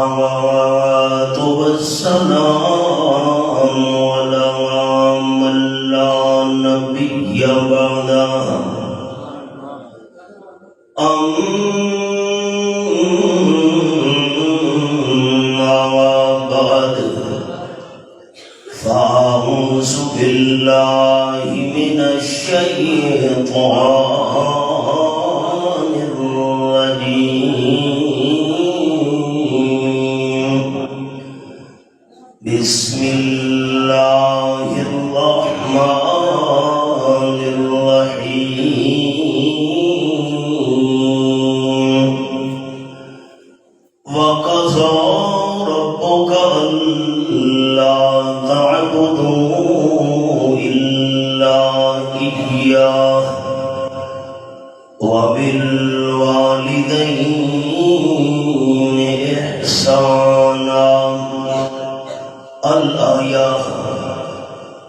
والصلاة والسلام على من لا نبي بعده أما بعد فأعوذ بالله من الشيطان الرجيم بسم الله الرحمن الرحيم وقضى ربك ألا تعبدوا إلا إياه وبالوالدين إحسانا الآية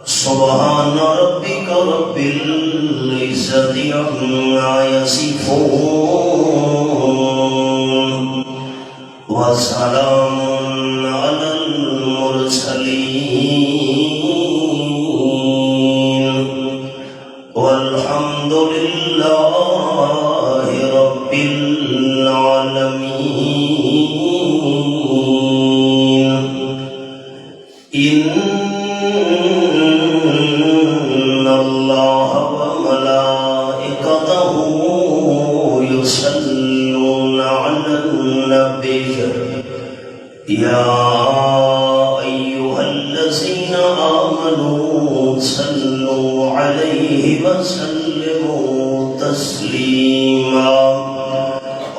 سبحان ربك رب العزة عما يصفون وسلام على المرسلين والحمد لله رب العالمين. إن الله وملائكته يصلون على النبي يا أيها الذين آمنوا صلوا عليه وسلموا تسليما.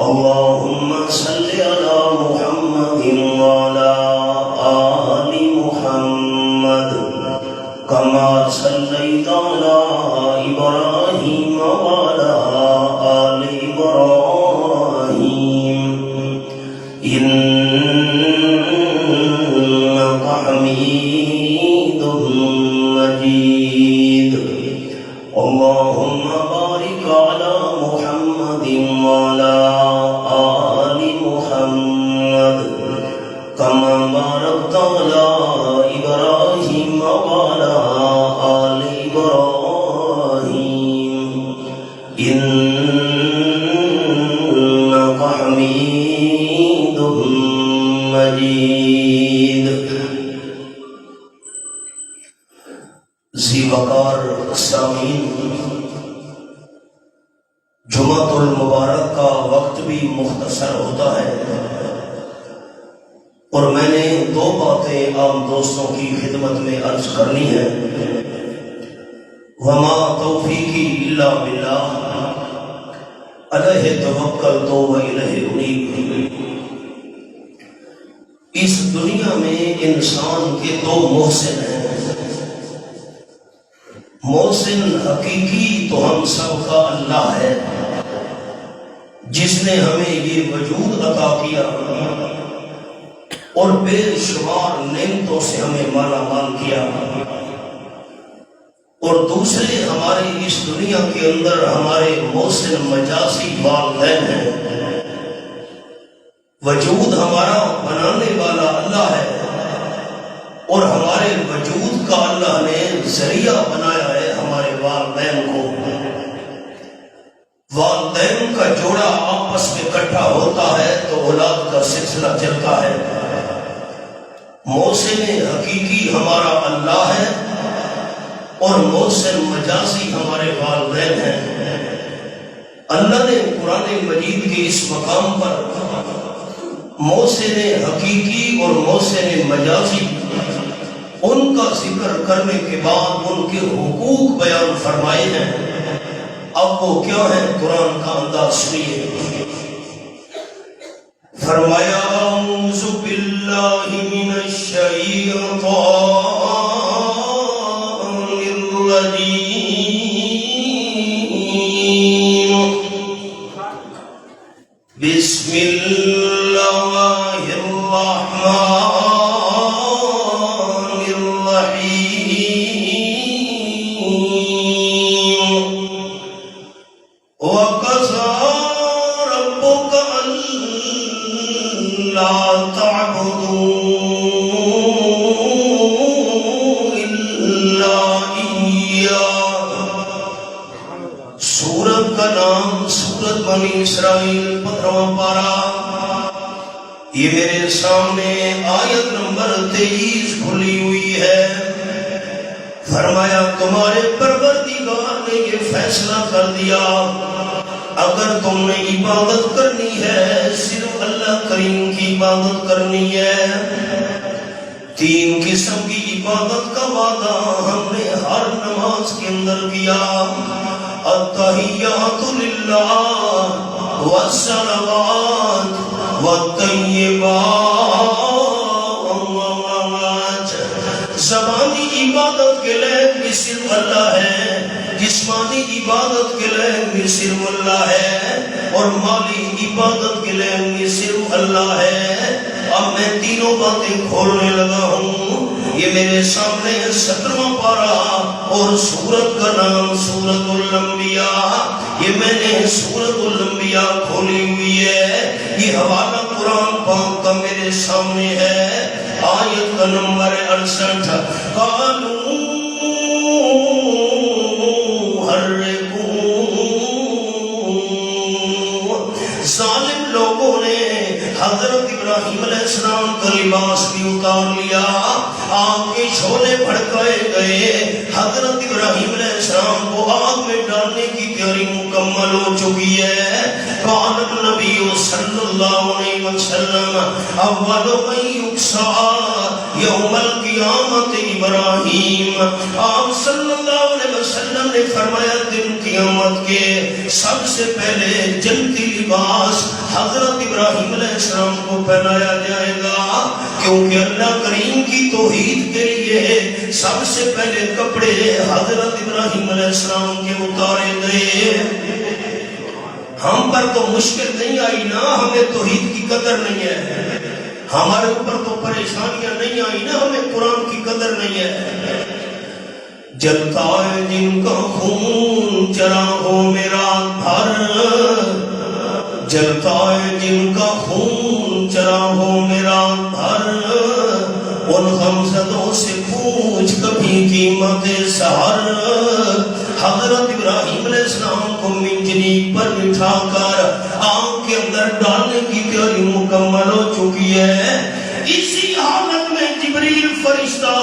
اللهم صل على محمد وعلى آل محمد كما صليت على إبراهيم وعلى آل إبراهيم إنك حميد مجيد. اللهم بارك على محمد وعلى آل محمد كما باركت على إبراهيم وعلى آل إبراهيم إنك حميد مجيد. زیوکار سامعین، جمعۃ المبارک کا وقت بھی مختصر ہوتا ہے اور میں نے دو باتیں عام دوستوں کی خدمت میں عرض کرنی ہے. وما توفیقی الا باللہ علیہ توکلت والیہ انیب. اس دنیا میں انسان کے دو محسن ہیں. محسن حقیقی تو ہم سب کا اللہ ہے جس نے ہمیں یہ وجود عطا کیا اور بے شمار نعمتوں سے ہمیں مالا مال کیا. اور دوسرے ہمارے اس دنیا کے اندر ہمارے محسن مجازی والدین ہیں. وجود ہمارا بنانے والا اللہ ہے اور ہمارے وجود کا اللہ نے ذریعہ بنایا ہے ہمارے والدین کو. والدین کا جوڑا آپس میں اکٹھا ہوتا ہے تو اولاد کا سلسلہ چلتا ہے. محسن حقیقی ہمارا اللہ ہے اور محسن مجازی ہمارے والدین ہیں. اللہ نے قرآن مجید کے اس مقام پر محسن حقیقی اور محسن مجازی ان کا ذکر کرنے کے بعد ان کے حقوق بیان فرمائے ہیں. اب وہ کیا ہے قرآن کا انداز سنیے. فرمایا اعوذ باللہ من الشیطان الرجیم. بسم اللہ الرحمن الرحیم. وَقَضَى رَبُّكَ أَلَّا تَعْبُدُوا إِلَّا إِيَّاهُ۔ سورت کا نام سورت بنی اسرائیل 15واں پارہ۔ یہ میرے سامنے آیت نمبر 23 کھلی ہوئی ہے۔ فرمایا تمہارے پروردگار نے یہ فیصلہ کر دیا اگر تم نے عبادت کرنی ہے صرف اللہ کریم کی عبادت کرنی ہے۔ 3 قسم کی عبادت کا وعدہ ہم نے ہر نماز کے اندر کیا۔ التحیات للہ والصلوات والطیبات۔ زبانی عبادت کے لیے بھی صرف اللہ ہے، جسمانی عبادت کے لیے بھی صرف اللہ ہے، اور مالی عبادت کے لیے بھی صرف اللہ ہے۔ اب میں تینوں باتیں کھولنے لگا ہوں۔ یہ میرے سامنے 17واں پارہ اور سورت کا نام سورت الانبیاء۔ یہ میں نے سورت الانبیاء کھولی ہوئی ہے۔ یہ حوالہ قرآن پاک کا میرے سامنے ہے۔ آیت کا نمبر 68۔ قالوا حرقوا۔ ظالم لوگوں نے حضرت ابراہیم علیہ السلام کا لباس بھی اتار لیا، آگ کے شعلے بھڑکائے گئے۔ حضرت ابراہیم علیہ السلام کو آگ میں ڈالنے کی تیاری مکمل ہو چکی ہے۔ قال النبی صلی اللہ علیہ وسلم اول من یقصی یوم القیامت ابراہیم۔ آپ صلی اللہ علیہ وسلم نے فرمایا دن قیامت کے سب سے پہلے جنتی لباس حضرت ابراہیم علیہ السلام کو پہنایا جائے گا، کیونکہ اللہ کریم کی توحید کے لیے سب سے پہلے کپڑے حضرت ابراہیم علیہ السلام کے اتارے گئے۔ ہم پر تو مشکل نہیں آئی نا، ہمیں توحید کی قدر نہیں ہے۔ ہمارے اوپر تو پریشانیاں نہیں آئی نا، ہمیں قرآن کی قدر نہیں ہے۔ جلتا ہے جن کا خون چراغوں میں رات بھر، جلتا ہے جن کا خون چراغوں میں رات بھر، ان غمزدوں سے پوچھ کبھی قیمت سحر۔ حضرت ابراہیم علیہ السلام کو منجنیق پر بٹھا کر آگ کے اندر ڈالنے کی تیاری مکمل ہو چکی ہے۔ اسی حالت میں جبریل فرشتہ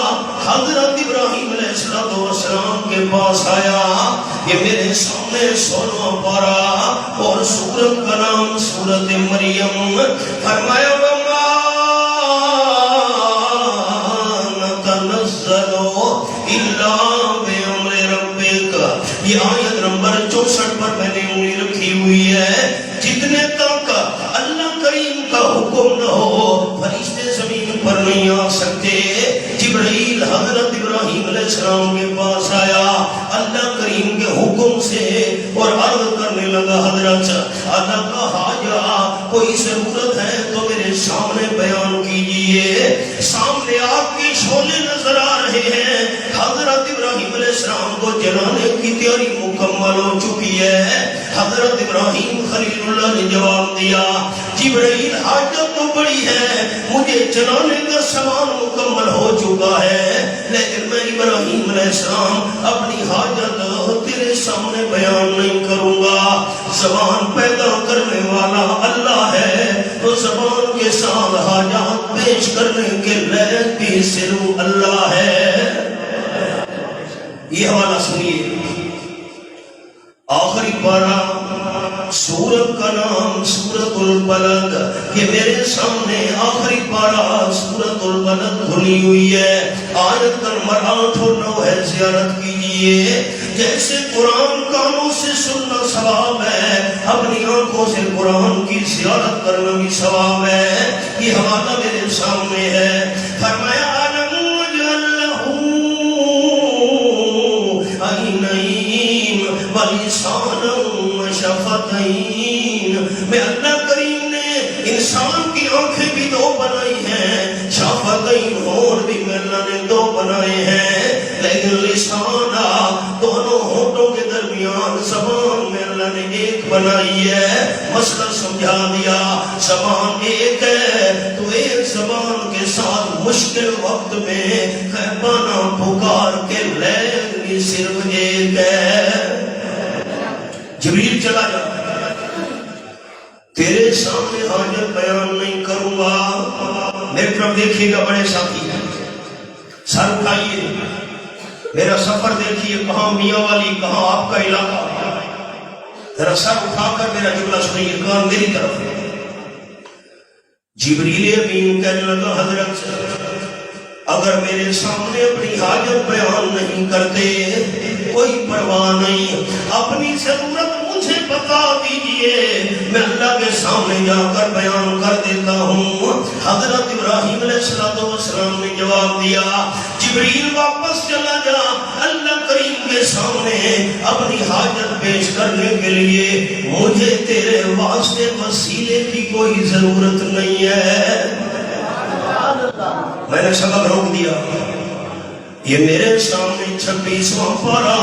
حضرت ابراہیم علیہ السلام کے پاس آیا۔ یہ میرے سامنے 16واں پارہ اور سورت کا نام سورت مریم۔ فرمایا وَمَا نَتَنَزَّلُ إِلَّا بِأَمْرِ رَبِّكَ۔ یہ آیت نمبر 64 پر میں نے انگلی رکھی ہوئی ہے۔ جتنے تک اللہ کریم کا حکم نہ ہو فرشتے زمین پر نہیں آ سکتے۔ جبرائیل حضرت ابراہیم علیہ السلام کے پاس آیا اللہ کریم کے حکم سے اور عرض کرنے لگا حضرت اللہ کا حاجہ کوئی ضرورت ہے تو میرے سامنے بیان کیجئے۔ سامنے آپ کے شعلے نظر آ رہے ہیں۔ حضرت ابراہیم علیہ السلام کو جلانے کی تیاری مکمل ہو چکی ہے۔ حضرت ابراہیم خلیل اللہ نے جواب دیا جبرائیل حاجت تو بڑی ہے، مجھے جلانے کا سامان مکمل ہو چکا ہے، لیکن میں ابراہیم علیہ السلام اپنی حاجت تیرے سامنے بیان نہیں کروں گا۔ زبان پیدا کرنے والا اللہ ہے تو زبان کے ساتھ حاجات پیش کرنے کے لائق بھی صرف اللہ ہے۔ یہ حوالہ سنیے، آخری پارہ سورت کا نام سورت البلد۔ یہ میرے سامنے آخری پارہ سورت البلد کھلی ہوئی ہے۔ آیت نمبر 8 اور 9 ہے، زیارت کیجئے۔ جیسے قرآن کانوں سے سننا ثواب ہے، اپنی آنکھوں سے قرآن کی زیارت کرنا بھی ثواب ہے۔ یہ حوالہ میرے سامنے ہے۔ فرمایا أَلَمْ نَجْعَل لَّهُ عَيْنَيْنِ وَلِسَانًا وَشَفَتَيْنِ۔ میں اللہ کریم نے انسان کی آنکھیں بھی 2 بنائی ہیں، شفتین ہونٹ بھی میں اللہ نے 2 بنائے ہیں، لیکن لسانہ دونوں ہونٹوں کے درمیان زبان میں اللہ اللہ نے ایک بنائی ہے، مسئلہ سمجھا دیا۔ زبان ایک ہے تو ایک زبان کے ساتھ مشکل وقت میں خیبانہ پکار کے لے صرف ایک ہے۔ جبریل چلا جا، تیرے سامنے حاجت بیان نہیں کروں گا۔ میری طرف دیکھیے گا بڑے ساتھی، سر اٹھائیے، میرا سفر دیکھیے، کہاں میاں والی، کہاں آپ کا علاقہ، ذرا سر اٹھا کر میرا جملہ سنیے، کان میری طرف ہے۔ جبریل امین کہنے لگا حضرت اگر میرے سامنے اپنی حاجت بیان نہیں کرتے کوئی پرواہ نہیں، اپنی ضرورت مجھے بتا دیجئے، میں اللہ کے سامنے جا کر بیان کر دیتا ہوں۔ حضرت ابراہیم علیہ السلام نے جواب دیا، جبریل واپس چلا جا، اللہ کریم کے سامنے اپنی حاجت پیش کرنے کے لیے مجھے تیرے واسطے وسیلے کی کوئی ضرورت نہیں ہے۔ میں نے سبق روک دیا۔ یہ میرے سامنے 26واں پارہ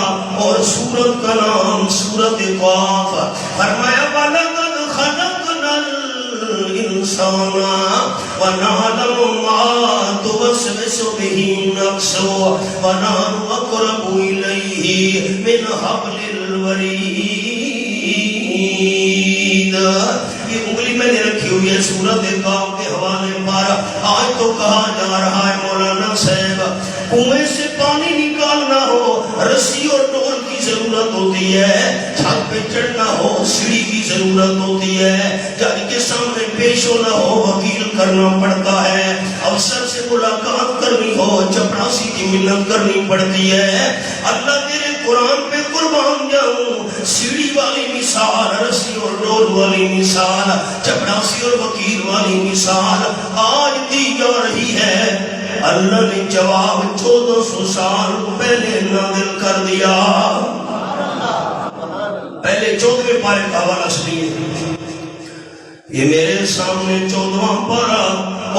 اور سورت کا نام سورت قاف، فرمایا وَلَقَدْ خَلَقْنَا الْإِنسَانَ وَنَعْلَمُ مَا تُوَسْوِسُ بِهِ نَفْسُهُ وَنَحْنُ أَقْرَبُ إِلَيْهِ مِنْ حَبْلِ الْوَرِيدِ۔ یہ انگلی میں نے رکھی ہوئی ہے سورت قاف کے حوالے پر۔ آج تو کہا جا رہا ہے مولانا صاحب کنویں سے پانی نکالنا ہو رسی اور ڈول کی ضرورت ہوتی ہے، چھت پہ چڑھنا ہو سیڑھی کی ضرورت ہوتی ہے، جج کے سامنے پیش ہونا ہو وکیل کرنا پڑتا ہے، افسر سے ملاقات کرنی ہو چپڑاسی کی منت کرنی پڑتی ہے۔ اللہ تیرے قرآن پہ قربان جاؤں، سیڑھی والی مثال، رسی اور ڈول والی مثال، چپڑاسی اور وکیل والی مثال آج دی جا رہی ہے۔ اللہ نے جواب 1400 سال پہلے نازل کر دیا۔ پہلے 14ویں پارے کا حوالہ سنیے، یہ میرے سامنے 14واں پارہ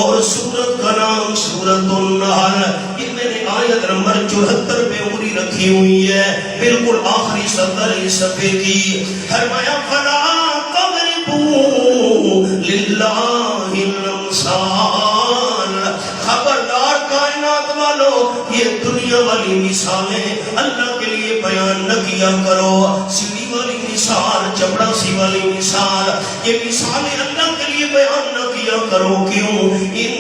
اور سورت کا نام سورت النحل، یہ میں نے آیت نمبر 74 پہ انگلی رکھی ہوئی ہے، بالکل آخری سطر اس صفحے کی۔ فرمایا فَلَا تَضْرِبُوا لِلَّهِ الْأَمْثَالَ، خبردار کائنات والو یہ دنیا والی مثالیں اللہ کے لیے بیان نہ کیا کرو۔ سیڑھی والی مثال، چپڑاسی والی مثال، یہ مثالیں اللہ کے لیے بیان نہ کیا کرو۔ کیوں؟ ان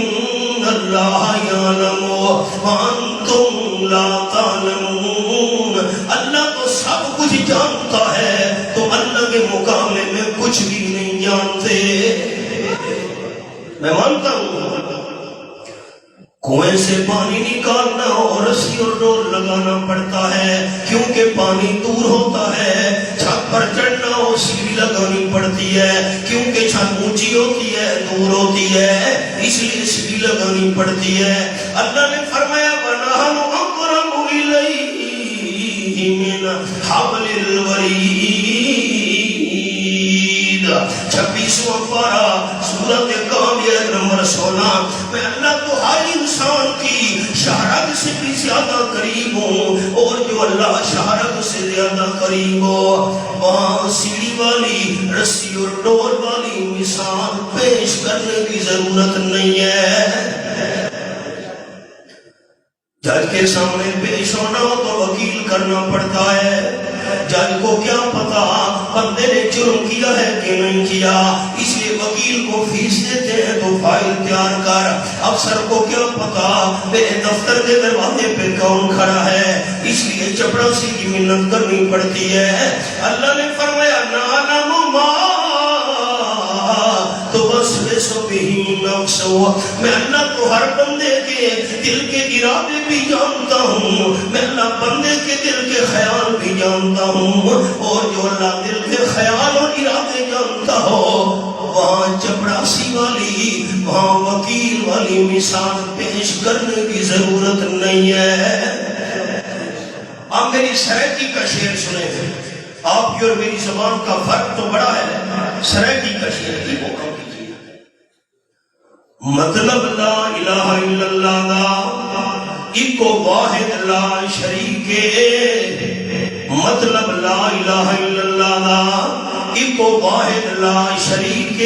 اللہ یعلم وانتم لا تعلمون، اللہ تو سب کچھ جانتا ہے تو اللہ کے مقابلے میں کچھ بھی نہیں جانتے۔ میں مانتا ہوں کنویں سے پانی نکالنا اور رسی اور ڈول لگانا پڑتا ہے کیونکہ پانی دور ہوتا ہے، چھت پر چڑھنا اور سیڑھی لگانی پڑتی ہے کیونکہ چھت اونچی ہوتی ہے دور ہوتی ہے، اس لیے سیڑھی لگانی پڑتی ہے۔ اللہ نے فرمایا وَنَحْنُ أَقْرَبُ إِلَيْهِ مِنْ حَبْلِ الْوَرِيدِ۔ 26واں پارہ سورت کامیہ نمبر 16، میں اللہ تو ہر انسان کی شہرت سے بھی زیادہ قریب ہوں، اور جو اللہ شہرت سے زیادہ قریب ہو وہاں سیڑھی والی رسی اور ڈول والی مثال پیش کرنے کی ضرورت نہیں ہے۔ جج کے سامنے پیش ہونا ہو تو وکیل کرنا پڑتا ہے، جج کو کیا پتا بندے نے جرم کیا ہے کہ نہیں کیا، اس لیے وکیل کو فیس دیتے ہیں تو فائل تیار کر۔ افسر کو کیا پتا میرے دفتر کے دروازے پہ کون کھڑا ہے، اس لیے چپڑاسی کی منت کرنی پڑتی ہے۔ اللہ نے فرمایا نعلم ما توسوس به نفسه، میں اللہ تو ہر بندے کے دل کے ارادے بھی جانتا ہوں، میں اللہ بندے کے دل کے خیال بھی جانتا ہوں، اور جو اللہ دل کے خیال اور ارادے جانتا ہو وہاں چپڑاسی والی وہاں وکیل والی مثال پیش کرنے کی ضرورت نہیں ہے۔ آپ میری سرائکی کا شعر سنیں، آپ کی اور میری زبان کا فرق تو بڑا ہے، سرائکی کا شعر کی موقع کیجیے۔ مطلب لا الہ الا اللہ دا ایکو واحد لا شریک، مطلب لا الہ الا اللہ دا کو واحد لا شریک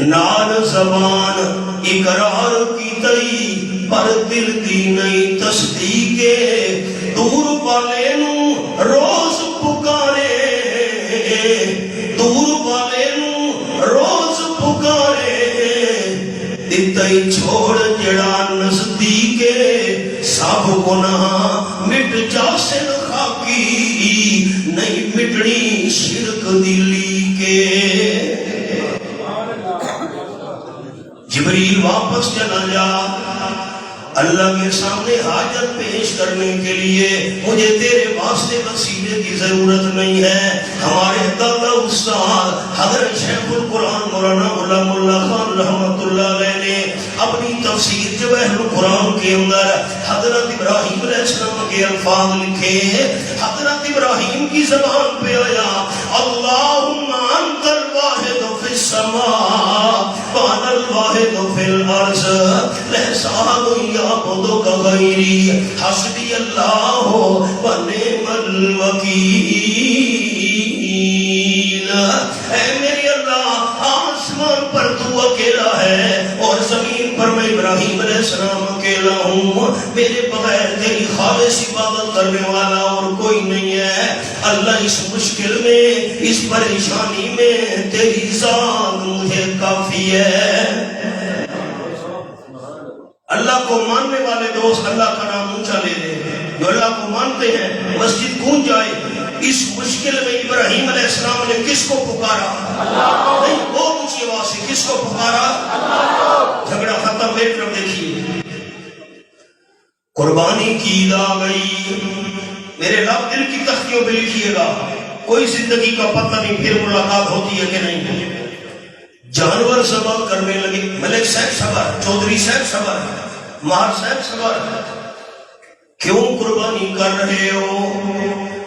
نال زبان اقرار کی تئی پر دل دی نہیں تصدیق دور والے نو روز پکارے دور والے نو روز پکارے دتائی چھوڑ جڑا نزدیک سب گناہ مٹ جاسن خاکی نہیں مٹنی شرک دلی کے جبریل واپس چلا جا اللہ کے سامنے حاجت پیش کرنے کے لیے مجھے تیرے واسطے وسیلے کی ضرورت نہیں ہے ہمارے دادا استاد حضرت شیخ القرآن مولانا غلام اللہ خان رحمت اللہ علیہ نے اپنی تفسیر جواہر القرآن کے اندر حضرت ابراہیم علیہ السلام کے الفاظ لکھے حضرت ابراہیم کی زبان پہ آیا اللہم انت الواحد فی السماء وانا الواحد فی الارض لحسان یعبدک غیری حسبی اللہ ونعم الوکیل اے میری اللہ آسمان پر تو اکیلا ہے اور زمین پر میں ابراہیم علیہ السلام اکیلا ہوں میرے بغیر تیری خالص عبادت کرنے والا اور کوئی نہیں ہے اللہ اس مشکل میں اس پریشانی میں تیری ذات مجھے کافی ہے اللہ کو ماننے والے دوست اللہ کا نام اونچا لے لیں جو اللہ کو مانتے ہیں مسجد گونج جائے اس مشکل میں ابراہیم علیہ السلام نے کس کو پکارا نہیں بہت اونچی آواز سے کس کو پکارا جھگڑا ختم ایک طرف دیکھیے قربانی کی عید آ گئی میرے رب دل کی تختیوں پہ لکھیے گا کوئی زندگی کا پتہ نہیں پھر ملاقات ہوتی ہے کہ نہیں جانور ذبح کرنے لگے ملک صاحب صبر چودھری صاحب صبر مہر صاحب صبر کیوں قربانی کر رہے ہو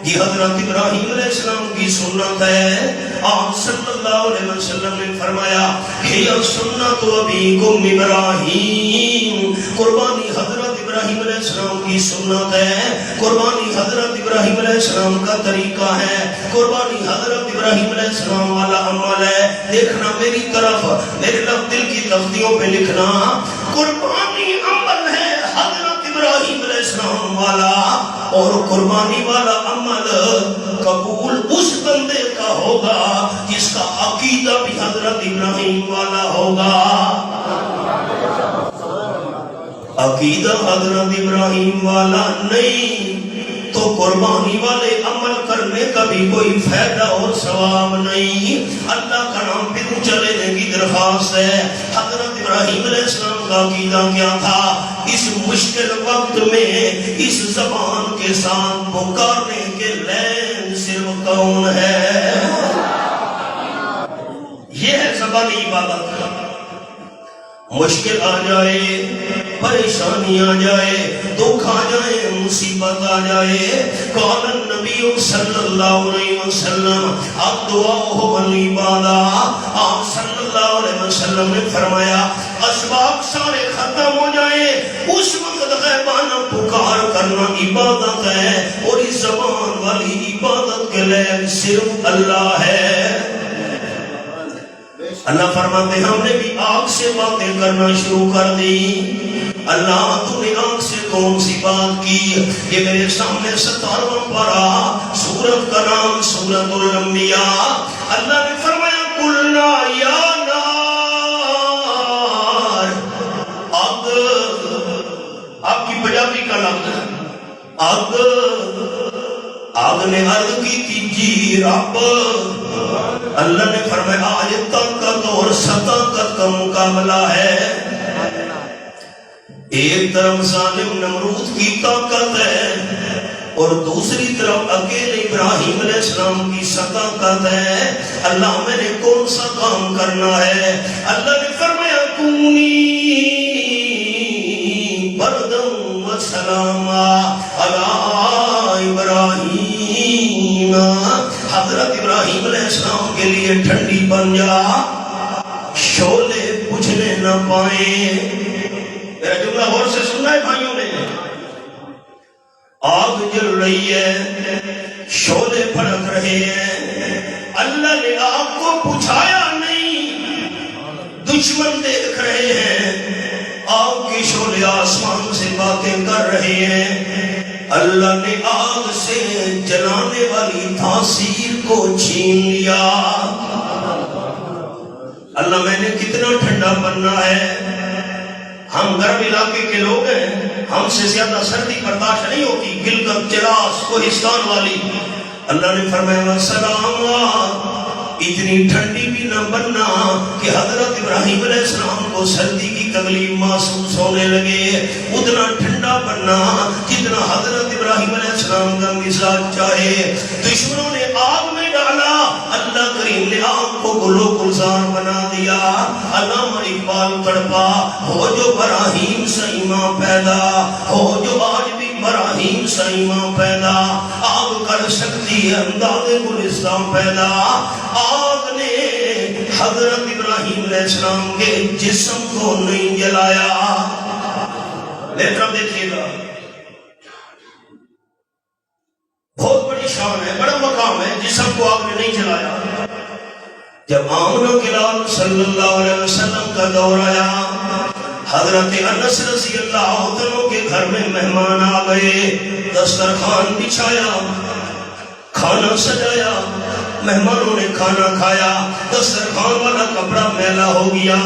یہ حضرت ابراہیم علیہ السلام کی سنت ہے آپ صلی اللہ علیہ وسلم نے فرمایا ہی سنت ابیکم ابراہیم قربانی حضرت ابراہیم علیہ السلام کی سنت ہے قربانی حضرت ابراہیم علیہ السلام کا طریقہ ہے قربانی حضرت ابراہیم علیہ السلام والا عمل ہے دیکھنا میری طرف میرے لب دل کی تختیوں پہ لکھنا قربانی عمل ہے حضرت ابراہیم علیہ السلام والا اور قربانی والا عمل قبول اس بندے کا ہوگا جس کا عقیدہ بھی حضرت ابراہیم والا ہوگا عقیدہ حضرت ابراہیم والا نہیں تو قربانی والے عمل کرنے کا بھی کوئی فائدہ اور ثواب نہیں اللہ کا نام پھر اونچا لینے کی درخواست ہے حضرت ابراہیم علیہ السلام کا عقیدہ کیا تھا اس مشکل وقت میں اس زبان کے ساتھ پکارنے کے لین صرف کون ہے یہ ہے زبانی عبادت مشکل آ جائے پریشانی آ جائے دکھ آ جائے مصیبت آ جائے قال النبی صلی اللہ علیہ وسلم الدعاء والعبادہ آپ صلی اللہ علیہ وسلم نے فرمایا اسباب سارے ختم ہو جائے اس وقت غیبانہ پکار کرنا عبادت ہے اور اس زبان والی عبادت کے لیے صرف اللہ ہے اللہ فرماتے ہیں ہم نے بھی آگ سے باتیں کرنا شروع کر دی اللہ تو نے آگ سے کون سی بات کی یہ میرے سامنے 17واں پارہ سورت کا نام سورت الانبیاء اللہ نے فرمایا قلنا یا نار آگ آپ کی پنجابی کا لفظ ہے آگ نے عرض کی تھی جی رب اللہ نے فرمایا آج طاقت اور صداقت کا مقابلہ ہے ایک طرف ظالم نمرود کی طاقت ہے اور دوسری طرف اکیلے ابراہیم علیہ السلام کی صداقت ہے اللہ میں نے کون سا کام کرنا ہے اللہ نے فرمایا کونی بردم و سلاما علی ابراہیم حضرت ابراہیم علیہ السلام کے لیے ٹھنڈی بن جا شعلے بجھنے نہ پائیں میرا جملہ غور سے سننا ہے بھائیوں نے آگ جل رہی ہے شعلے بھڑک رہے ہیں اللہ نے آسمان سے باتیں کر رہے ہیں، اللہ نے آگ سے جلانے والی تاثیر کو چھین لیا۔ اللہ میں نے کتنا ٹھنڈا بننا ہے، ہم گرم علاقے کے لوگ ہیں، ہم سے زیادہ سردی برداشت نہیں ہوتی، گلگت چراس کوہستان والی۔ اللہ نے فرمایا سلام، اتنی ٹھنڈی بھی نہ بننا کہ حضرت ابراہیم علیہ السلام کو سردی کی تکلیف محسوس ہونے لگے، اتنا ٹھنڈا بننا جتنا حضرت ابراہیم علیہ السلام کا مزاج چاہے۔ دشمنوں نے آگ میں ڈالا، اللہ کریم نے آگ کو گلو گلزار بنا دیا۔ علامہ اقبال تڑپا، ہو جو ابراہیم سے ایمان پیدا، ہو جو آج بھی ابراہیم سے ایمان پیدا، آگ کر سکتی ہے انداز گلستان پیدا۔ آگ نے حضرت ابراہیم علیہ السلام کے جسم کو نہیں جلایا۔ میری طرف دیکھیے گا، بہت بڑی شان ہے، بڑا مقام ہے، جسم کو آگ نے نہیں جلایا۔ جب آمنہ کے لال صلی اللہ علیہ وسلم کا دور آیا، حضرت انس رضی اللہ عنہ کے گھر میں مہمان آ گئے، دسترخوان بچھایا، کھانا سجایا، مہمانوں نے کھانا کھایا، دسترخوان والا کپڑا میلا ہو گیا۔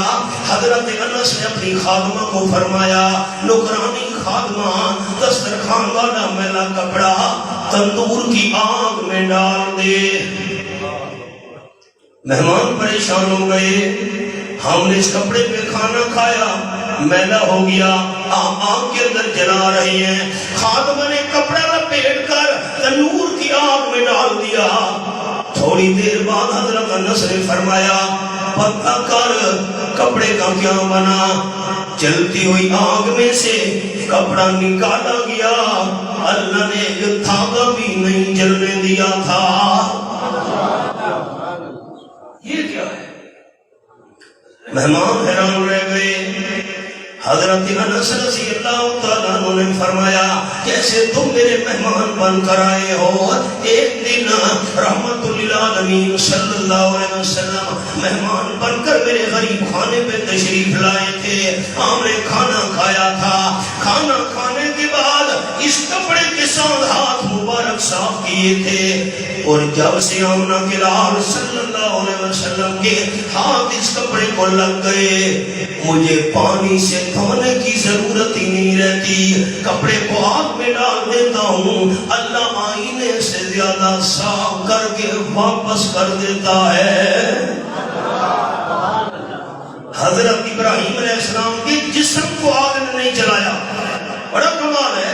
حضرت انس نے اپنی خادمہ کو فرمایا، نوکرانی خادمہ دسترخوان والا میلا کپڑا تندور کی آگ میں ڈال دے۔ مہمان پریشان ہو گئے، ہم نے اس کپڑے پہ کھانا کھایا، میلا ہو گیا، آگ کے اندر جلا رہے ہیں۔ خادمہ نے کپڑا لپیٹ کر تنور کی آگ میں ڈال دیا۔ تھوڑی دیر بعد حضرت انس نے فرمایا، پتہ کر کپڑے کا کیا بنا؟ جلتی ہوئی آگ میں سے کپڑا نکالا گیا، اللہ نے ایک دھاگا بھی نہیں جلنے دیا تھا۔ یہ کیا ہے؟ مہمان حیران رہ گئے۔ حضرت انس رضی اللہ تعالیٰ عنہ نے فرمایا، جیسے تم میرے مہمان بن کر آئے ہو، ایک دن رحمت للعالمین صلی اللہ علیہ وسلم مہمان بن کر میرے غریب خانے پہ تشریف لائے تھے، ہم نے کھانا کھایا تھا۔ کھانا کھانے کے بعد اس کپڑے کے ساتھ ہاتھ مبارک صاف کیے تھے، اور جب سے آمنہ کے لال صلی اللہ علیہ وسلم کے ہاتھ اس کپڑے کو لگ گئے، مجھے پانی سے دھونے کی ضرورت ہی نہیں رہتی، کپڑے کو آگ میں ڈال دیتا ہوں، اللہ آئینے سے زیادہ صاف کر کے واپس کر دیتا ہے۔ حضرت ابراہیم علیہ السلام کے جسم کو آگ نے نہیں جلایا، بڑا کمال ہے۔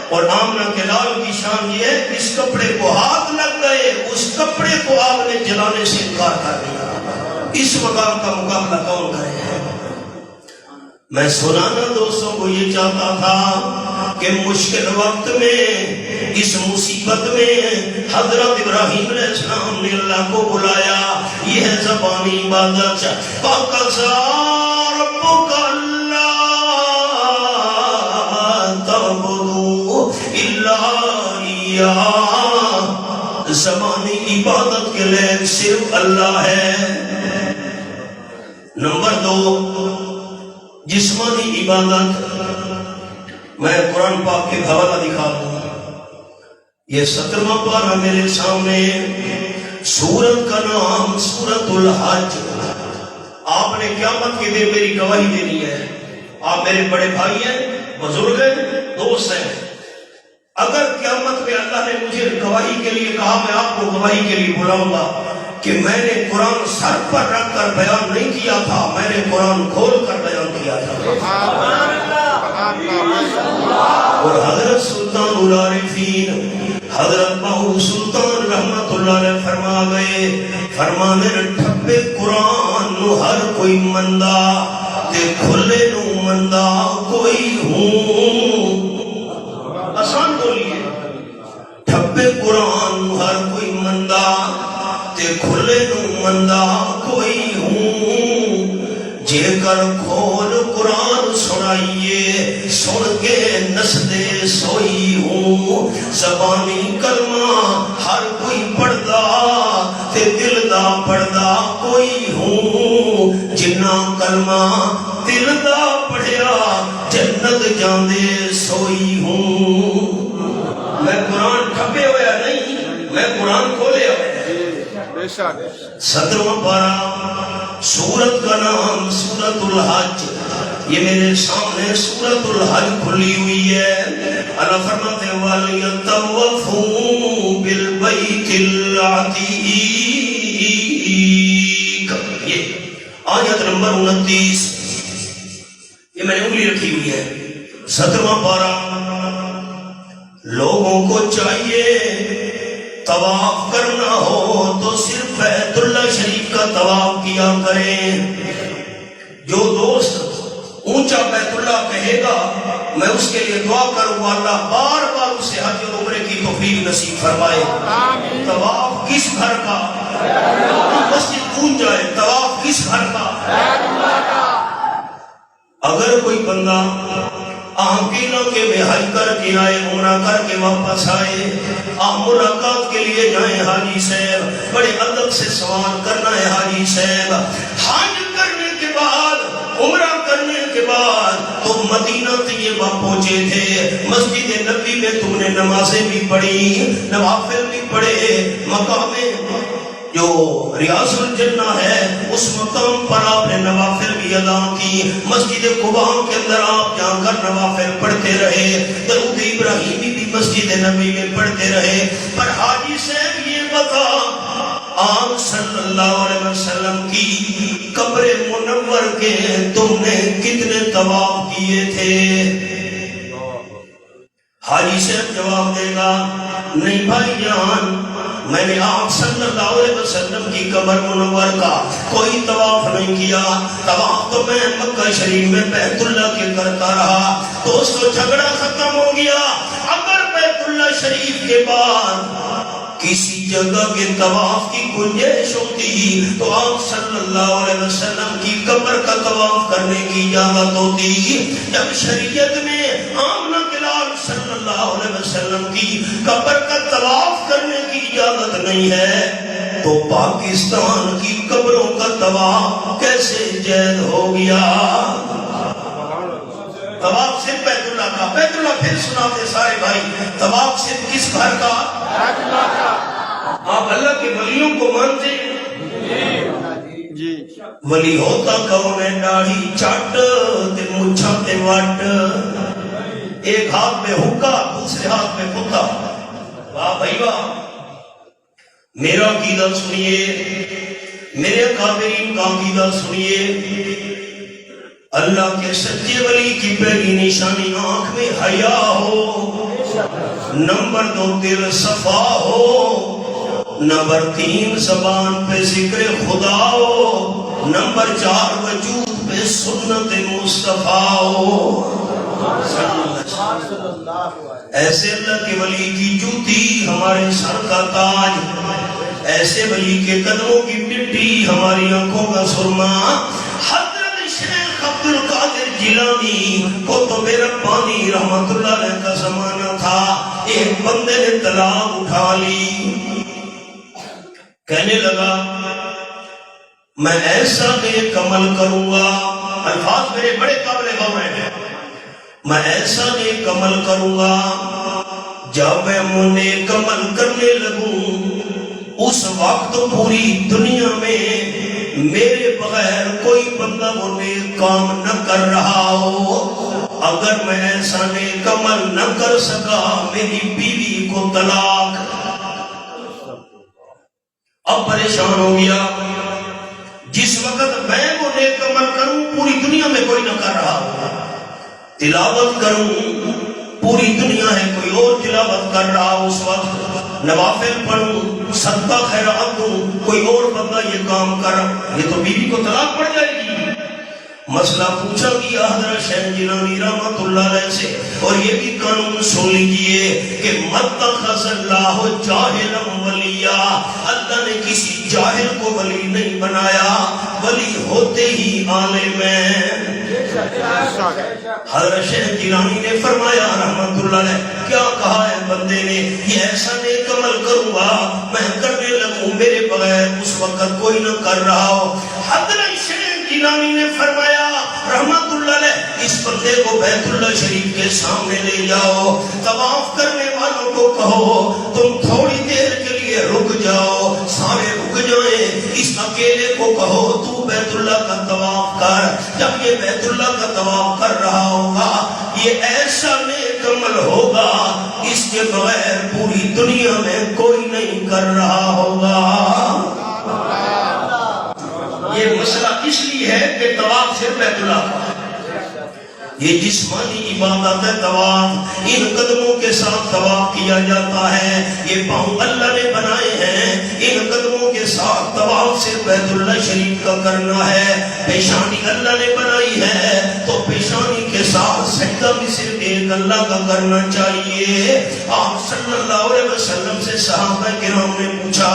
اور آمنہ کے لال کی شان یہ ہے، اس کپڑے کو ہاتھ لگ گئے، اس کپڑے کو آگ نے جلانے سے انکار کر دیا۔ اس مقام کا مقابلہ کون کرے؟ میں سنانا دوستوں کو یہ چاہتا تھا کہ مشکل وقت میں، اس مصیبت میں حضرت ابراہیم علیہ السلام نے اللہ کو بلایا۔ یہ ہے زبانی عبادت۔ وَقَضَىٰ رَبُّكَ أَلَّا تَعْبُدُوا إِلَّا إِيَّاهُ۔ زبانی عبادت کے لیے صرف اللہ ہے۔ نمبر 2، جسمانی عبادت۔ میں قرآن پاک کے حوالہ دکھا دوں، یہ 17واں پارہ میرے سامنے، سورت کا نام سورت الحج۔ آپ نے قیامت کے دن میری گواہی دینی ہے، آپ میرے بڑے بھائی ہیں، بزرگ ہیں، دوست ہیں۔ اگر قیامت میں اللہ نے مجھے گواہی کے لیے کہا، میں آپ کو گواہی کے لیے بلاؤں گا کہ میں نے قرآن سر پر رکھ کر بیان نہیں کیا تھا، میں نے قرآن کھول کر بیان کیا تھا۔ اور حضرت سلطان العارفین حضرت بہو سلطان رحمت اللہ علیہ فرما گئے، فرما میرے ٹھپے قرآن نو ہر کوئی مندہ تے کھلے نو مندہ کوئی ہوں۔ آسان بولیے، ٹھپے قرآن نو ہر کوئی مندہ تے کھلے نو مندہ کوئی ہوں۔ جے کر کھول قرآن سنائیے، سن کے نسدے سوئی ہوں۔ زبانی کلمہ ہر کوئی پڑھدا تے دل دا پڑھدا کوئی ہوں۔ جنہ کلمہ دل دا پڑھیا جنت جاندے سوئی ہوں. میں قرآن ٹھپے ہویا نہیں، میں قرآن کھولے ہوئے. 17واں پارہ، سورت کا نام سورت الحج. یہ میرے سامنے سورت الحج کھلی ہوئی ہے. اللہ فرماتے ہیں وَلْيَطَوَّفُوا بِالْبَيْتِ الْعَتِيقِ. یہ آیت نمبر 29، یہ میں نے انگلی رکھی ہوئی ہے. 17واں پارہ. لوگوں کو چاہیے طواف کرنا ہو تو صرف بیت اللہ شریف کا طواف کیا کریں. جو دوست اونچا بیت اللہ کہے گا میں اس کے لیے دعا کروں گا اللہ بار بار اسے حج اور عمرے کی توفیق نصیب فرمائے. طواف کس گھر کا؟ مسجد گونج جائے. طواف کس گھر کا؟ اگر کوئی بندہ آمکینوں کے میں حج کر کے آئے، عمرہ کر کے واپس آئے، ملاقات کے لیے جائیں حاجی صاحب، بڑے ادب سے سوال کرنا ہے حاجی صاحب. حج کرنے کے بعد، عمرہ کرنے کے بعد تم مدینہ طیبہ پہنچے تھے، مسجد نبی میں تم نے نمازیں بھی پڑھی، نوافل بھی پڑھے، مقام جو ریاض الجنہ ہے اس مقام پر آپ نے نوافل بھی ادا کی. مسجد قباء کے اندر آپ جا کر نوافل پڑھتے رہے، درود ابراہیمی بھی مسجد نبی میں پڑھتے رہے. پر حاجی صاحب یہ بتا، آپ صلی اللہ علیہ وسلم کی قبر منور کے تم نے کتنے طواف کیے تھے؟ حاجی صاحب جواب دے گا نہیں بھائی جان، میں نے آپ صلی اللہ علیہ وسلم کی قبر منور کا کوئی طواف نہیں کیا. طواف تو میں مکہ شریف میں بیت اللہ کے کرتا رہا. دوستو جھگڑا ختم ہو گیا. اگر بیت اللہ شریف کے بعد کسی جگہ کے طواف کی گنجائش ہوتی تو آپ صلی اللہ علیہ وسلم کی قبر کا طواف کرنے کی اجازت ہوتی. جب شریعت میں آمنہ کے لال صلی اللہ علیہ وسلم کی قبر کا طواف کرنے کی اجازت نہیں ہے تو پاکستان کی قبروں کا طواف کیسے جائز ہو گیا؟ طواف صرف بیت اللہ کا. بیت اللہ پھر سناتے سارے بھائی، طواف صرف کس گھر کا؟ بیت اللہ کا. آپ اللہ کے ولیوں کو مانتے ہیں؟ جی. ولی ہوتا کون ہے؟ داڑھی چٹ تے مچھا تے وٹ، ایک ہاتھ میں حکا دوسرے ہاتھ میں کتا. واہ بھائی واہ. میرا عقیدہ سنیے، میرے اکابرین کا عقیدہ سنیے. اللہ کے سچے ولی کی پہلی نشانی آنکھ میں حیا ہو، نمبر 2 دل صفا ہو، نمبر 3 زبان پہ ذکر خدا ہو، نمبر 4 وجود پہ سنت مصطفیٰ ہو. ایسے اللہ کے ولی کی جوتی ہمارے سر کا تاج، ایسے ولی کے قدموں کی مٹی ہماری آنکھوں کا سرما. حضرت شیخ عبد القادر جیلانی کو تو میرا پانی رحمت اللہ علیہ کا زمانہ تھا. ایک بندے نے طلاق اٹھا لی، کہنے لگا میں ایسا نیک عمل کروں گا. الفاظ میرے بڑے قابل غور ہیں. میں ایسا نیک عمل کروں گا، جب میں نیک عمل کرنے لگوں اس وقت پوری دنیا میں میرے بغیر کوئی بندہ وہ نیک کام نہ کر رہا ہو. اگر میں ایسا نیک عمل نہ کر سکا میری بیوی کو طلاق. اب پریشان ہو گیا. جس وقت میں وہ نیک عمل کروں پوری دنیا میں کوئی نہ کر رہا ہو، تلاوت کروں پوری دنیا ہے کوئی اور تلاوت کر رہا ہو، اس وقت نوافل پڑھوں صدقہ خیرات دوں کوئی اور بندہ یہ کام کر، یہ تو بیوی کو طلاق پڑ جائے گی. مسئلہ پوچھا گیا حضرت شیخ جیلانی رحمت اللہ علیہ سے، اور یہ بھی قانون سن لیجئے کہ متخذ اللہ جاہلا ولیا، اللہ نے کسی جاہل کو ولی نہیں بنایا، ولی ہوتے ہی عالم ہیں. حضرت شیخ جیلانی نے فرمایا رحمت اللہ علیہ، کیا کہا ہے بندے نے؟ یہ ایسا نیک عمل کروں گا میں کرنے لگوں میرے بغیر اس وقت کوئی نہ کر رہا ہو. حضرت شیخ جیلانی نے فرمایا رحمت اللہ علیہ اس بندے کو بیت اللہ شریف کے سامنے لے جاؤ، طواف کرنے والوں کو کہو تم تھوڑی دیر کے لیے رک جاؤ، سارے رک جائیں، اس اکیلے کو کہو تو بیت اللہ کا طواف کر۔ جب یہ بیت اللہ کا طواف کر رہا ہوگا یہ ایسا نیک عمل ہوگا اس کے بغیر پوری دنیا میں کوئی نہیں کر رہا ہوگا۔ یہ مسئلہ اس لیے ہے کہ طواف صرف بیت اللہ کا ہے، یہ جسمانی عبادت ہے طواف، ان قدموں کے ساتھ طواف کیا جاتا ہے، یہ پاؤں اللہ نے بنائے ہیں، ان قدموں کے ساتھ طواف صرف بیت اللہ شریف کا کرنا ہے۔ پیشانی اللہ نے بنائی ہے تو پیشانی کے ساتھ سجدہ بھی صرف ایک اللہ کا کرنا چاہیے۔ آپ صلی اللہ علیہ وسلم سے صحابہ کرام نے پوچھا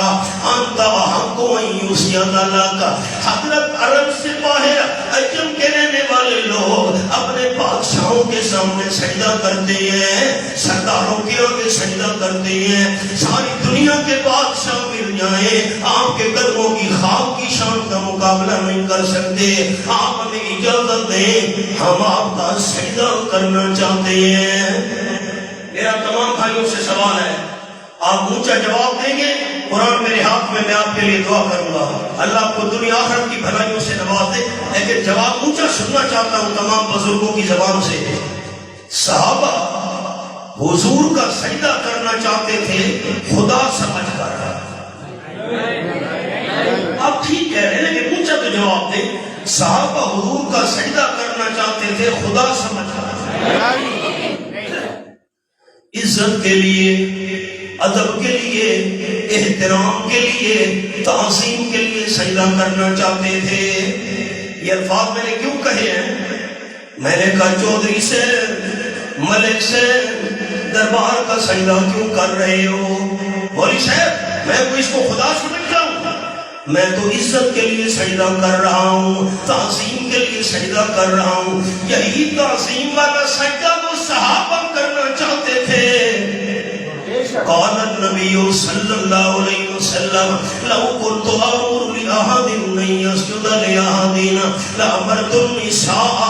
انت احق ان یسجد لک، حضرت عرب سے باہر عجم کے رہنے والے لوگ اپنے بادشاہوں کے سامنے سجدہ کرتے ہیں، سرداروں کے آگے سجدہ کرتے ہیں، ساری دنیا کے بادشاہ مل جائیں آپ کے قدموں کی خاک کی شان کا مقابلہ نہیں کر سکتے، آپ ہمیں اجازت دیں ہم آپ کا سجدہ کرنا چاہتے ہیں۔ میرا تمام بھائیوں سے سوال ہے، آپ اونچا جواب دیں گے؟ قرآن میرے ہاتھ میں آپ کے لیے دعا کروں گا، اللہ آپ کو دنیا آخرت کی بھلائیوں سے نواز دے، لیکن جواب اونچا سننا چاہتا ہوں تمام بزرگوں کی زبان سے۔ صحابہ حضور کا سجدہ کرنا چاہتے تھے خدا سمجھ کر، آپ ٹھیک کہہ رہے ہیں لیکن اونچا تو جواب دیں۔ صحابہ حضور کا سجدہ کرنا چاہتے تھے خدا سمجھ کر، عزت کے لیے، ادب کے لیے، احترام کے لیے، تعظیم کے لیے سجدہ کرنا چاہتے تھے۔ یہ الفاظ میں نے کیوں کہے ہیں؟ میں نے کہا چودھری سے، ملک سے دربار کا سجدہ کیوں کر رہے ہو؟ مولوی صاحب میں اس کو خدا سمجھتا ہوں، میں تو عزت کے لیے سجدہ کر رہا ہوں، تعظیم کے لیے سجدہ کر رہا ہوں۔ یہی تعظیم والا سجدہ تو صحابہ کرنا چاہتے تھے۔ قال النبي صلى الله عليه وسلم لو كنت أمر لأحد أن يسجد لأحد لأمرت النساء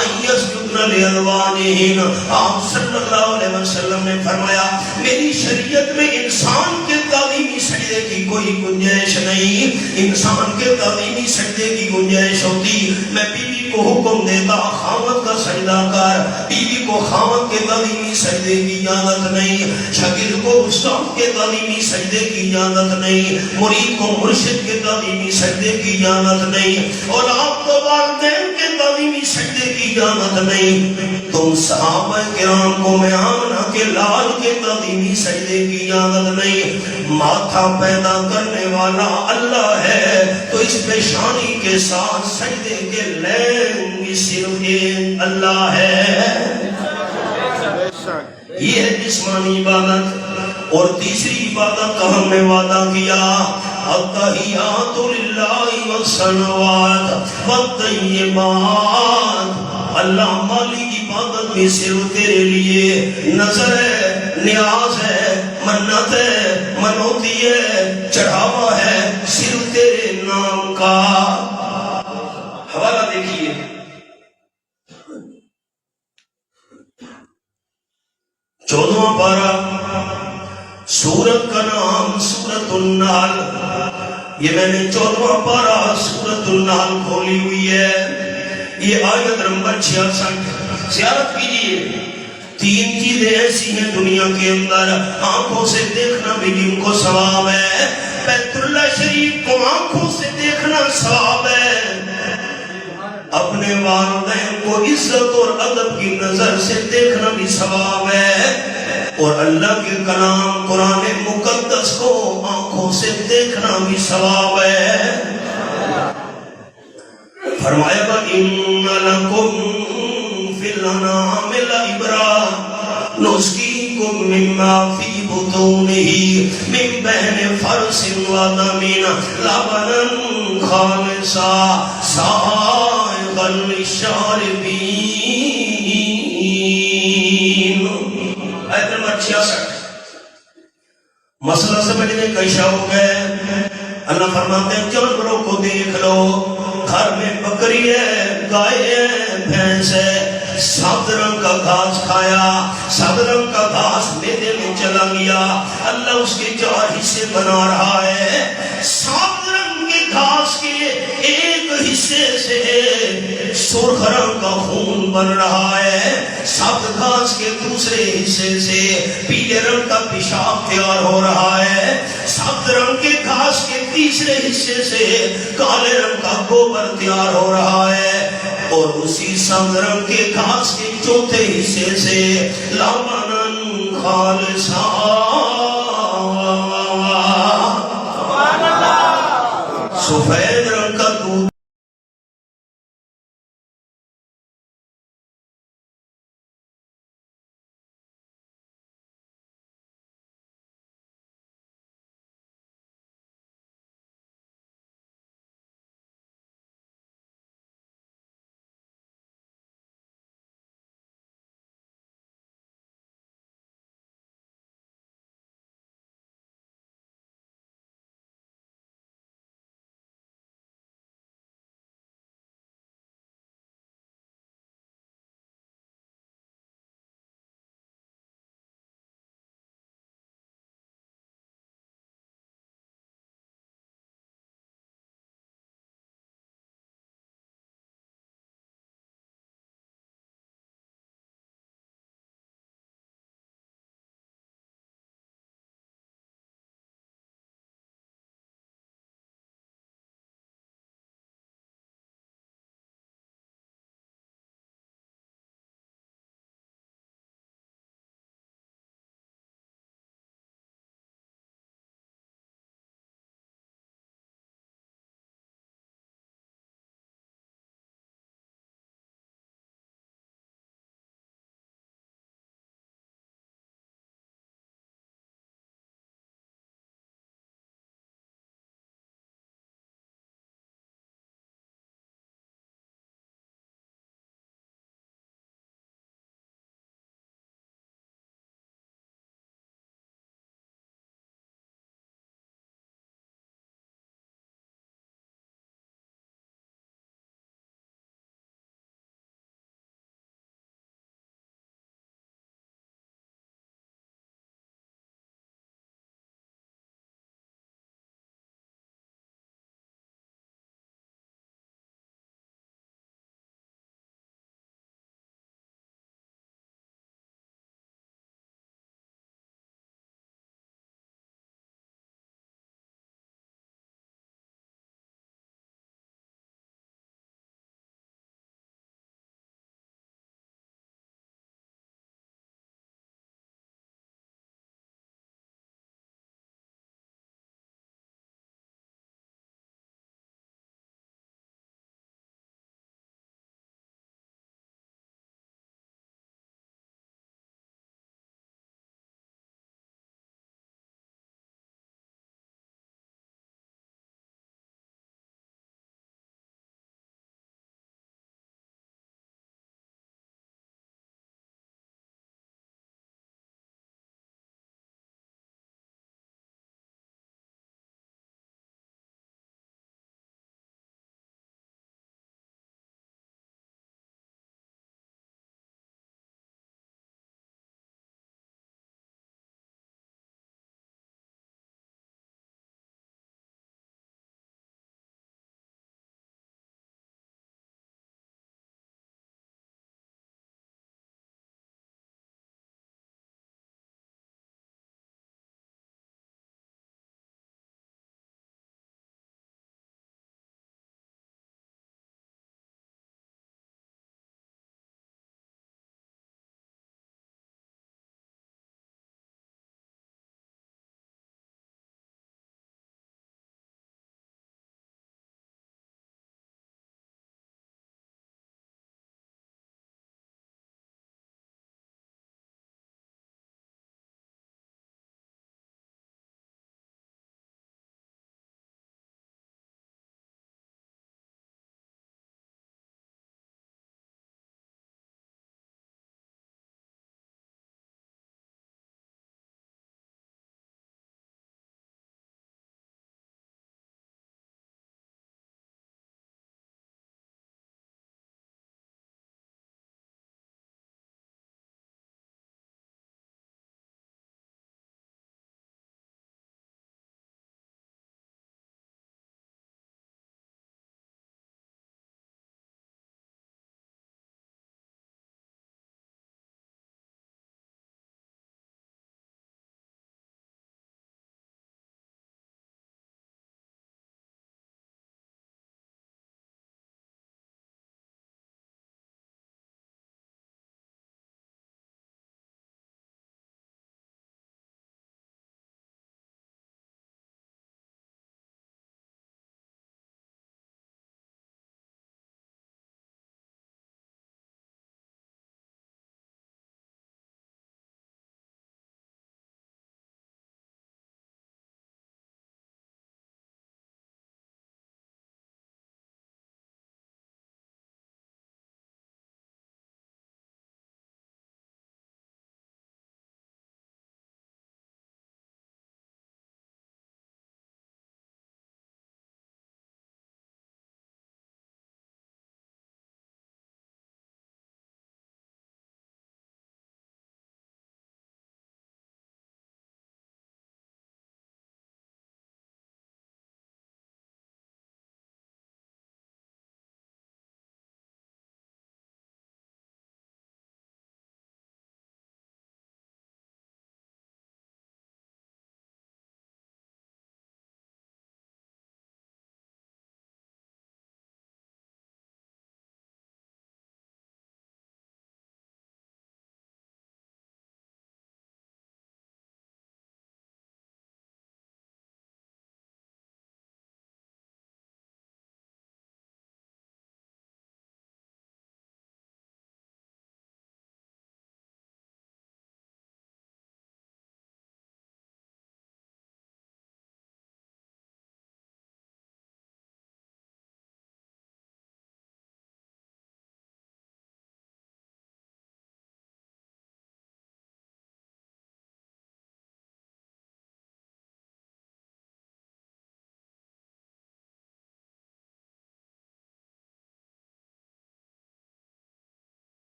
أن يسجدن لأزواجهن۔ آپ صلی اللہ علیہ وسلم نے فرمایا میری شریعت میں انسان کے تعظیمی سجدے کی کوئی گنجائش نہیں، انسان کے تعظیمی سجدے کی گنجائش ہوتی میں بیوی کو حکم دیتا خاوند کا سجدہ کر، بیوی کو خاوند کے تعظیمی سجدے کی اجازت نہیں، شاگرد کو استاد کے تعلیمی سجدے کی اجازت نہیں، مرید کو مرشد کے تعلیمی سجدے کی اجازت نہیں، اور آپ کو والدین کے تعلیمی سجدے کی اجازت نہیں۔ تم صحابہ کرام کو میں آمنہ کے لال کے تعلیمی سجدے کی اجازت نہیں۔ ماتھا پیدا کرنے والا اللہ ہے تو اس پیشانی کے ساتھ سجدے کے لین بھی صرف ایک اللہ ہے۔ یہ ہے جسمانی عبادت۔ اور تیسری عبادت کا ہم نے وعدہ کیا التحیات للہ والصلوات والطیبات، اللہ مالی عبادت بھی صرف تیرے لیے، نظر ہے، نیاز ہے، منت ہے، منوتی ہے، چڑھاوا ہے، صرف تیرے نام کا۔ حوالہ دیکھیے چودواں پارہ، سورت کا نام سورت النحل، یہ میں نے 14واں پارہ سورت النحل کھولی ہوئی ہے، یہ آیت نمبر 66۔ زیارت کیجئے، تین چیزیں ایسی ہیں دنیا کے اندر آنکھوں سے دیکھنا بھی جن کو ثواب ہے، بیت اللہ شریف کو آنکھوں سے دیکھنا ثواب ہے، اپنے والدین کو عزت اور ادب کی نظر سے دیکھنا بھی ثواب ہے، اور اللہ کے کلام قرآن مقدس کو آنکھوں سے دیکھنا بھی ثواب ہے۔ فرمایا وَإِنَّ لَكُمْ فِي الْأَنْعَامِ لَعِبْرَةً نُسْقِيكُم مِّمَّا فِي بُطُونِهِ مِن بَيْنِ فَرْثٍ وَدَمٍ لَبَنًا خَالِصًا سَائِغًا لِّلشَّارِبِينَ۔ آیت نمبر 66۔ مسئلہ سمجھنے کا شوق ہے، اللہ فرماتے ہیں جانوروں کو دیکھ لو، گھر میں بکری ہے، گائے ہے، بھینس ہے، سبز رنگ کا گھاس کھایا، سبز رنگ کا گھاس میدے میں چلا گیا، اللہ اس کے 4 حصے بنا رہا ہے۔ سبز رنگ کے گھاس کے ایک حصے سے سرخ رنگ کا خون بن رہا ہے، سبز گھاس کے دوسرے حصے سے پیلے رنگ کا پیشاب تیار ہو رہا ہے، سبز رنگ کے گھاس کے تیسرے حصے سے کالے رنگ کا گوبر تیار ہو رہا ہے، اور اسی سبز رنگ کے گھاس کے چوتھے حصے سے لبنن خالصا سفید